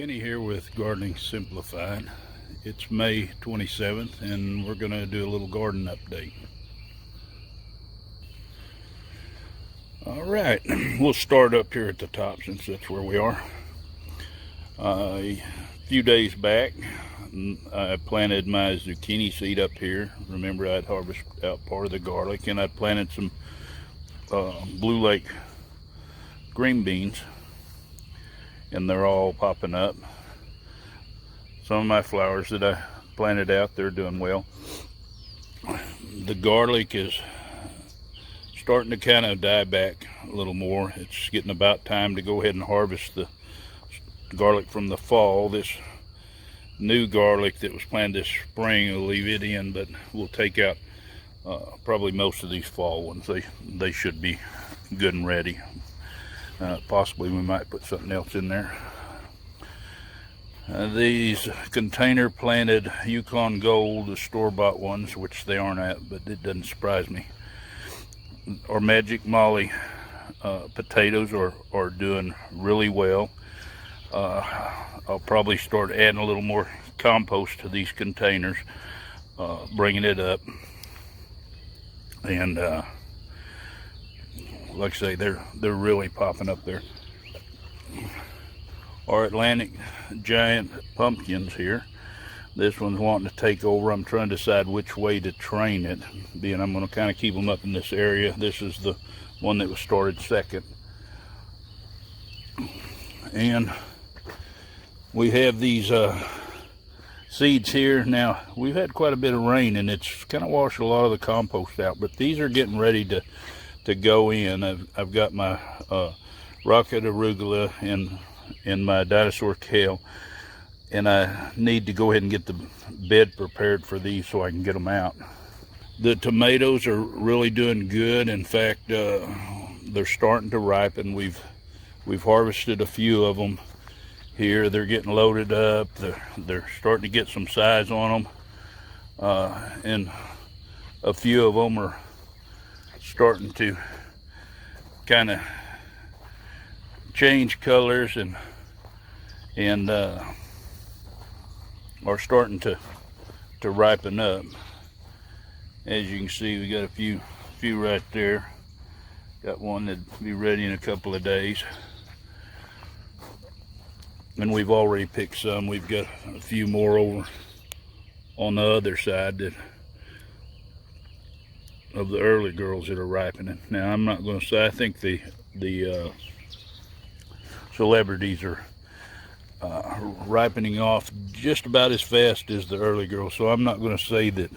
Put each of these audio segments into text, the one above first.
Kenny here with Gardening Simplified. It's May 27th and we're going to do a little garden update. Alright, we'll start up here at the top since that's where we are. A few days back I planted my zucchini seed up here. Remember, I'd harvested out part of the garlic, and I planted some Blue Lake green beans, and they're all popping up. Some of my flowers that I planted out, they're doing well. The garlic is starting to kind of die back a little more. It's getting about time to go ahead and harvest the garlic from the fall. This new garlic that was planted this spring, we'll leave it in, but we'll take out probably most of these fall ones. They should be good and ready. Possibly we might put something else in there. These container planted Yukon Gold, the store-bought ones, which they aren't at, but it doesn't surprise me. Our Magic Molly potatoes are doing really well. I'll probably start adding a little more compost to these containers, bringing it up, and like I say, they're really popping up there. Our Atlantic giant pumpkins here, this one's wanting to take over. I'm trying to decide which way to train it, being I'm going to kind of keep them up in this area. This is the one that was started second, and we have these seeds here. Now, we've had quite a bit of rain and it's kind of washed a lot of the compost out, but these are getting ready to go in. I've got my rocket arugula and my dinosaur kale, and I need to go ahead and get the bed prepared for these so I can get them out. The tomatoes are really doing good. In fact, they're starting to ripen. We've harvested a few of them here. They're getting loaded up. They're starting to get some size on them, and a few of them are starting to kind of change colors and are starting to ripen up. As you can see, we got a few right there. Got one that'll be ready in a couple of days. And we've already picked some. We've got a few more over on the other side of the early girls that are ripening. Now, I'm not going to say, I think the celebrities are ripening off just about as fast as the early girls, so I'm not going to say that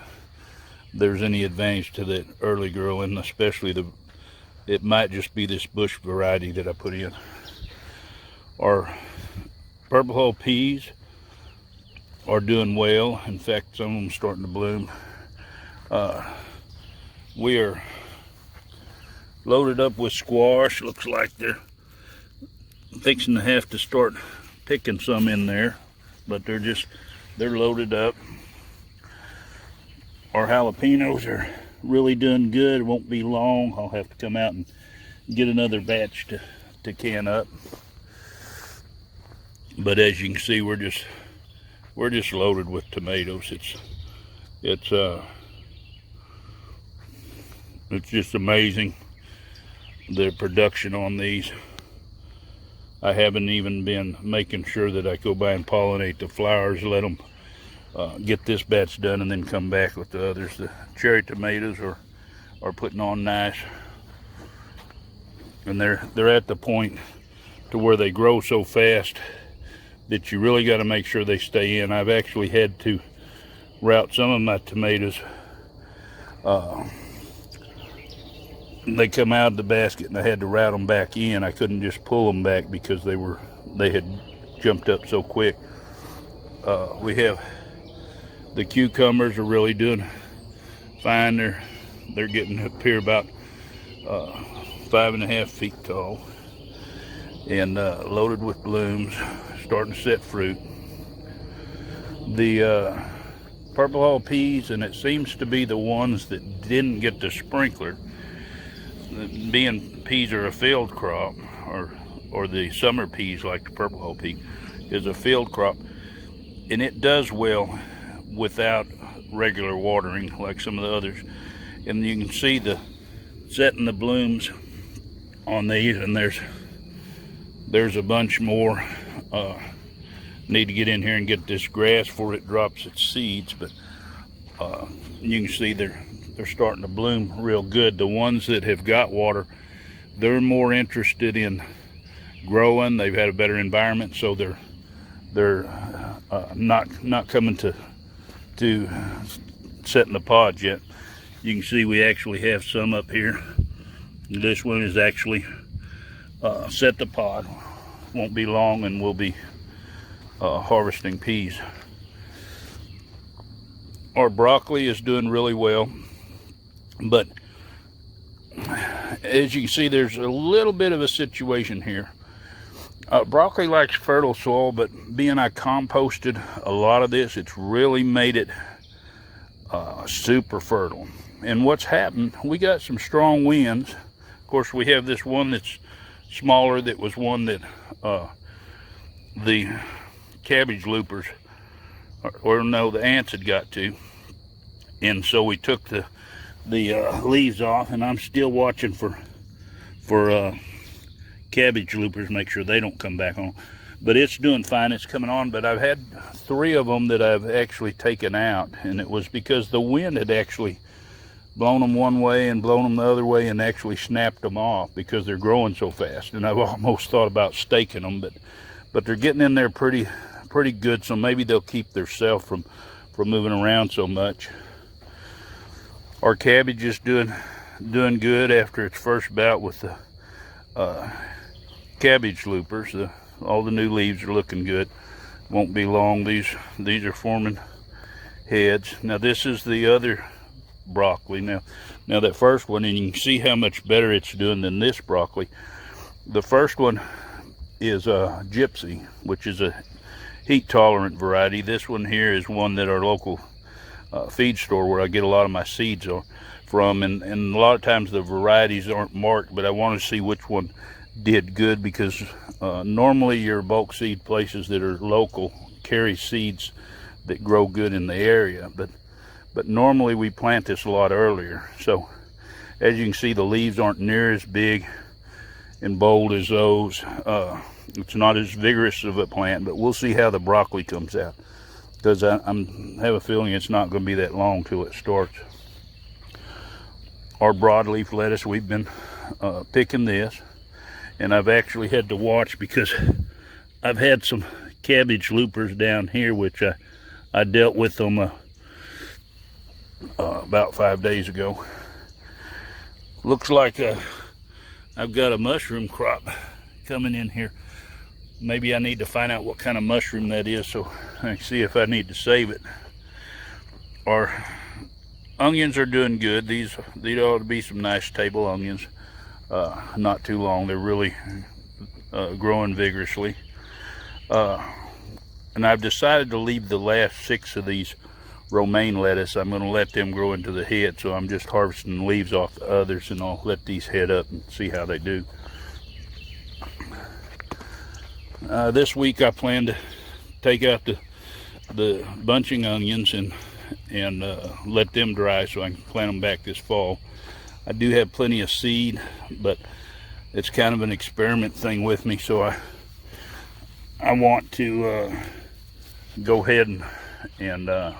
there's any advantage to that early girl, and especially it might just be this bush variety that I put in. Our purple hull peas are doing well. In fact, some of them starting to bloom. We are loaded up with squash. Looks like they're fixing to have to start picking some in there, but they're loaded up. Our jalapenos are really doing good. It won't be long. I'll have to come out and get another batch to can up. But as you can see, we're just loaded with tomatoes. It's just amazing, the production on these. I haven't even been making sure that I go by and pollinate the flowers, let them get this batch done, and then come back with the others. The cherry tomatoes are putting on nice, and they're at the point to where they grow so fast that you really got to make sure they stay in. I've actually had to route some of my tomatoes. They come out of the basket and I had to route them back in. I couldn't just pull them back because they had jumped up so quick. We have the cucumbers are really doing fine. They're getting up here about 5.5 feet tall and loaded with blooms, starting to set fruit. The purple hull peas, and it seems to be the ones that didn't get the sprinkler, being peas are a field crop, or the summer peas like the purple hull pea, is a field crop, and it does well without regular watering like some of the others. And you can see the setting the blooms on these, and there's a bunch more. Need to get in here and get this grass before it drops its seeds, but you can see they're starting to bloom real good. The ones that have got water, they're more interested in growing. They've had a better environment, so they're not coming to set in the pods yet. You can see we actually have some up here. This one is actually set the pod. Won't be long, and we'll be harvesting peas. Our broccoli is doing really well, but as you can see, there's a little bit of a situation here. Broccoli likes fertile soil, but being I composted a lot of this, it's really made it super fertile. And what's happened, we got some strong winds. Of course, we have this one that's smaller, that was one that the cabbage loopers, or no, the ants had got to. And so we took the leaves off, and I'm still watching for cabbage loopers, make sure they don't come back on. But it's doing fine, it's coming on. But I've had 3 of them that I've actually taken out, and it was because the wind had actually blown them one way and blown them the other way, and actually snapped them off because they're growing so fast. And I've almost thought about staking them, but they're getting in there pretty good, so maybe they'll keep theirself from moving around so much. Our cabbage is doing good after its first bout with the cabbage loopers. All the new leaves are looking good. Won't be long. These are forming heads. Now this is the other broccoli. Now that first one, and you can see how much better it's doing than this broccoli. The first one is a gypsy, which is a heat tolerant variety. This one here is one that our local feed store, where I get a lot of my seeds from, and a lot of times the varieties aren't marked, but I want to see which one did good, because normally your bulk seed places that are local carry seeds that grow good in the area, but normally we plant this a lot earlier. So as you can see, the leaves aren't near as big and bold as those. It's not as vigorous of a plant, but we'll see how the broccoli comes out, because I have a feeling it's not going to be that long till it starts. Our broadleaf lettuce, we've been picking this, and I've actually had to watch because I've had some cabbage loopers down here, which I dealt with them about 5 days ago. Looks like I've got a mushroom crop coming in here. Maybe I need to find out what kind of mushroom that is, so I can see if I need to save it. Our onions are doing good. These ought to be some nice table onions. Not too long. They're really growing vigorously. And I've decided to leave the last 6 of these romaine lettuce. I'm going to let them grow into the head, so I'm just harvesting leaves off the others, and I'll let these head up and see how they do. This week I plan to take out the bunching onions and let them dry so I can plant them back this fall. I do have plenty of seed, but it's kind of an experiment thing with me, so I want to go ahead and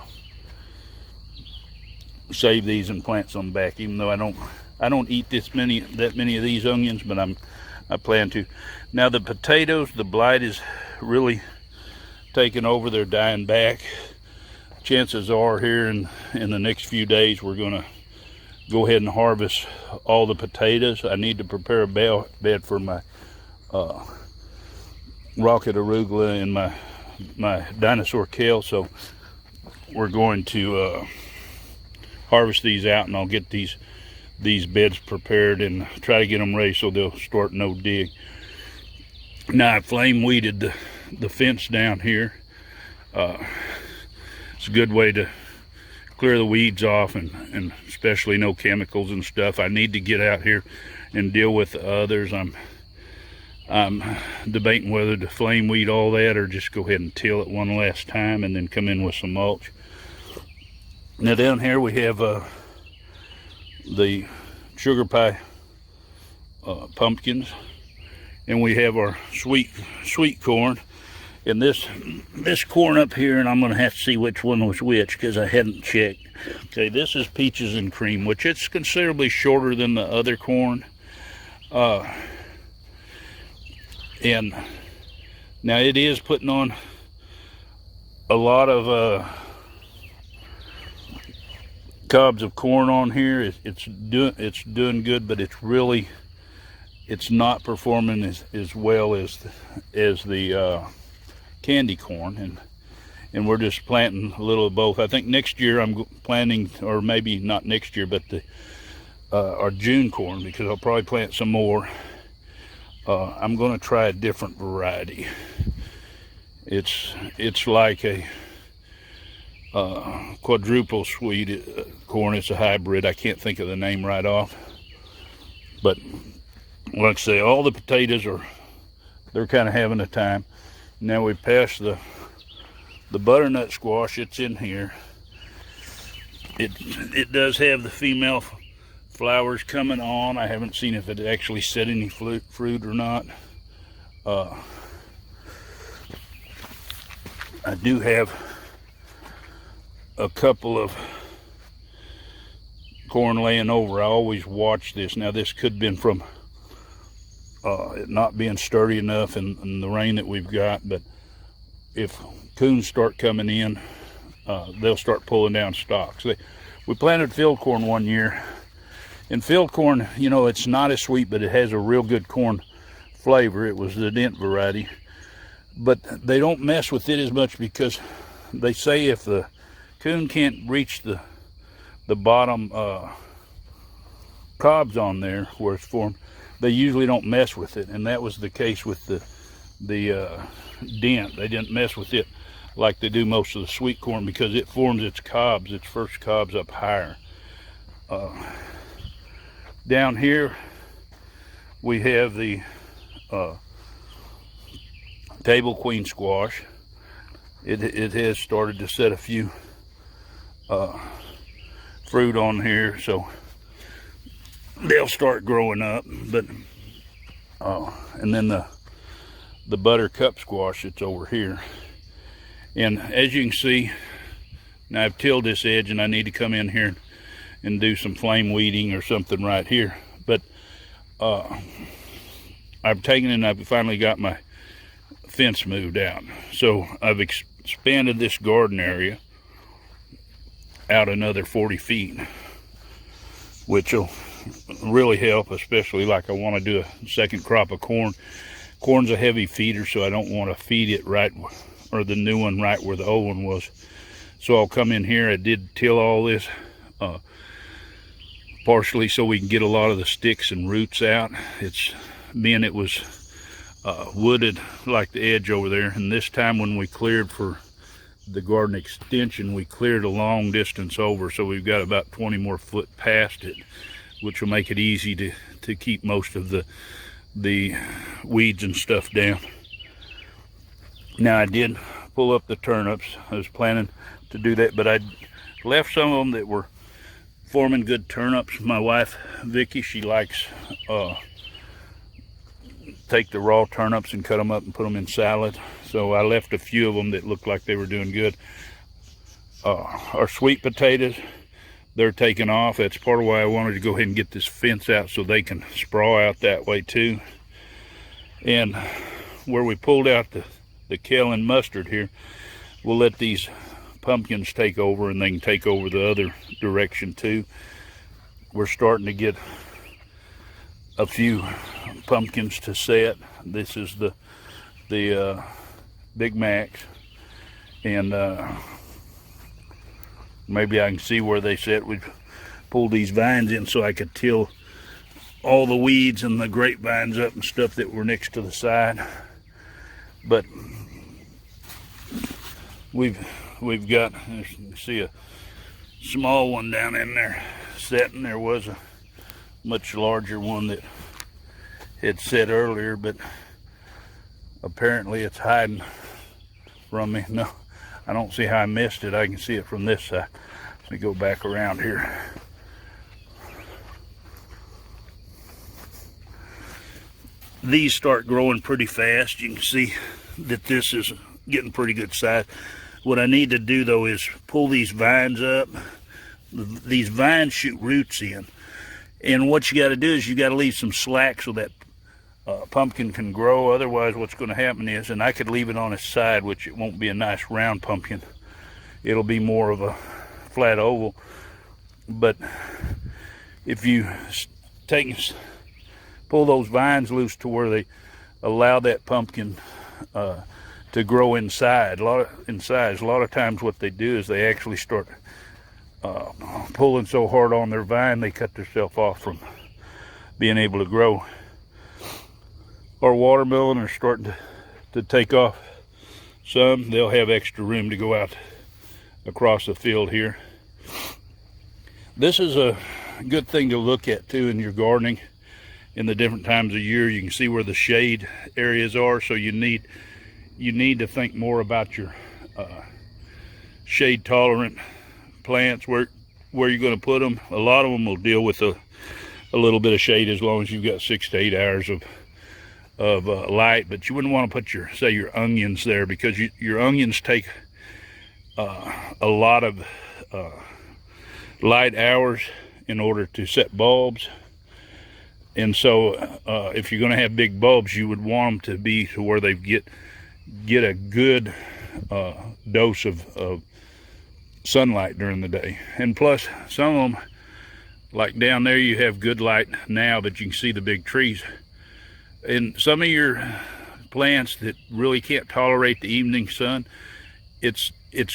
save these and plant some back, even though I don't eat that many of these onions, but I plan to. Now the potatoes, the blight is really taking over. They're dying back. Chances are here in the next few days we're going to go ahead and harvest all the potatoes. I need to prepare a bed for my rocket arugula and my dinosaur kale, so we're going to harvest these out, and I'll get these beds prepared and try to get them ready so they'll start no dig. Now I flame weeded the fence down here. It's a good way to clear the weeds off, and especially no chemicals and stuff. I need to get out here and deal with the others. I'm debating whether to flame weed all that or just go ahead and till it one last time and then come in with some mulch. Now down here we have the sugar pie pumpkins, and we have our sweet corn. And this corn up here, and I'm going to have to see which one was which because I hadn't checked. Okay, this is peaches and cream, which it's considerably shorter than the other corn. And now it is putting on a lot of cobs of corn on here. It's doing good, but it's not performing as well as the candy corn, and we're just planting a little of both. I think next year I'm planting, or maybe not next year, but our June corn, because I'll probably plant some more. I'm going to try a different variety. It's like a quadruple sweet corn. It's a hybrid. I can't think of the name right off, but like I say, all the potatoes they're kind of having a time. Now we passed the butternut squash. It's in here. It does have the female flowers coming on. I haven't seen if it actually set any fruit or not. I do have a couple of corn laying over. I always watch this. Now this could have been from it not being sturdy enough and the rain that we've got, but if coons start coming in, they'll start pulling down stalks. We planted field corn one year, and field corn, you know, it's not as sweet, but it has a real good corn flavor. It was the dent variety, but they don't mess with it as much because they say if the coon can't reach the bottom cobs on there where it's formed, they usually don't mess with it. And that was the case with the dent. They didn't mess with it like they do most of the sweet corn because it forms its cobs, its first cobs up higher. Down here we have the table queen squash. It has started to set a few fruit on here, so they'll start growing up. But and then the buttercup squash that's over here. And as you can see, now I've tilled this edge and I need to come in here and do some flame weeding or something right here. But I've taken and I've finally got my fence moved out. So I've expanded this garden area out another 40 feet, which will really help, especially like I want to do a second crop of corn. Corn's a heavy feeder, so I don't want to feed it right, or the new one right where the old one was. So I'll come in here. I did till all this partially so we can get a lot of the sticks and roots out. It was wooded like the edge over there, and this time when we cleared for the garden extension, we cleared a long distance over, so we've got about 20 more foot past it, which will make it easy to keep most of the weeds and stuff down. Now I did pull up the turnips. I was planning to do that, but I left some of them that were forming good turnips. My wife Vicky, she likes take the raw turnips and cut them up and put them in salad, so I left a few of them that looked like they were doing good. Our sweet potatoes, they're taking off. That's part of why I wanted to go ahead and get this fence out so they can sprawl out that way too. And where we pulled out the kale and mustard here, we'll let these pumpkins take over, and they can take over the other direction too. We're starting to get a few pumpkins to set. This is the Big Macs, and maybe I can see where they set. We pulled these vines in so I could till all the weeds and the grapevines up and stuff that were next to the side. But we've got, you see a small one down in there setting. There was a much larger one that had set earlier, but Apparently it's hiding from me. No, I don't see how I missed it. I can see it from this side. Let me go back around here. These start growing pretty fast. You can see that this is getting pretty good size. What I need to do though is pull these vines up. These vines shoot roots in. And what you got to do is you got to leave some slack so that pumpkin can grow. Otherwise what's going to happen is, and I could leave it on its side, which it won't be a nice round pumpkin. It'll be more of a flat oval. But if you pull those vines loose to where they allow that pumpkin to grow inside. A lot of times what they do is they actually start pulling so hard on their vine they cut themselves off from being able to grow. Our watermelon are starting to take off some. They'll have extra room to go out across the field here. This is a good thing to look at too in your gardening. In the different times of year, you can see where the shade areas are, so you need to think more about your shade tolerant plants, where you're going to put them. A lot of them will deal with a little bit of shade as long as you've got 6 to 8 hours of light, but you wouldn't want to put your onions there, because your onions take a lot of light hours in order to set bulbs. And so if you're going to have big bulbs, you would want them to be to where they get a good dose of sunlight during the day. And plus, some of them, like down there, you have good light now, but you can see the big trees. And some of your plants that really can't tolerate the evening sun, it's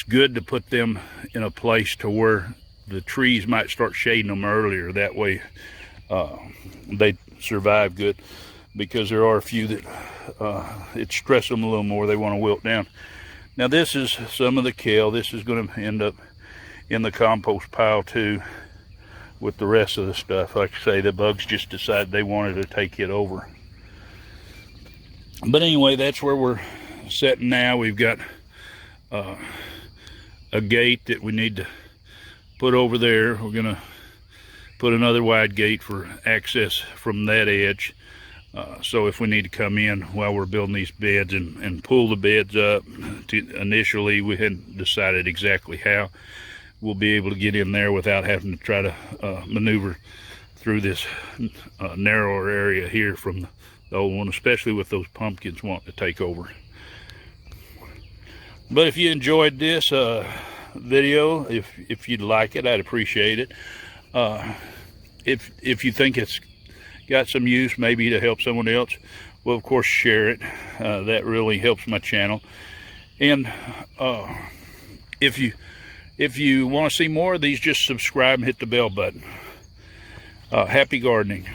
good to put them in a place to where the trees might start shading them earlier. That way they survive good, because there are a few that it stresses them a little more. They want to wilt down. Now this is some of the kale. This is going to end up in the compost pile too with the rest of the stuff. Like I say, the bugs just decided they wanted to take it over. But anyway, that's where we're sitting now. We've got a gate that we need to put over there. We're going to put another wide gate for access from that edge. So if we need to come in while we're building these beds and pull the beds up, initially we hadn't decided exactly how we'll be able to get in there without having to try to maneuver through this narrower area here from the old one, especially with those pumpkins wanting to take over. But if you enjoyed this video, if you'd like it, I'd appreciate it. If you think it's got some use, maybe to help someone else, well, of course, share it. That really helps my channel. And if you want to see more of these, just subscribe and hit the bell button. Happy gardening.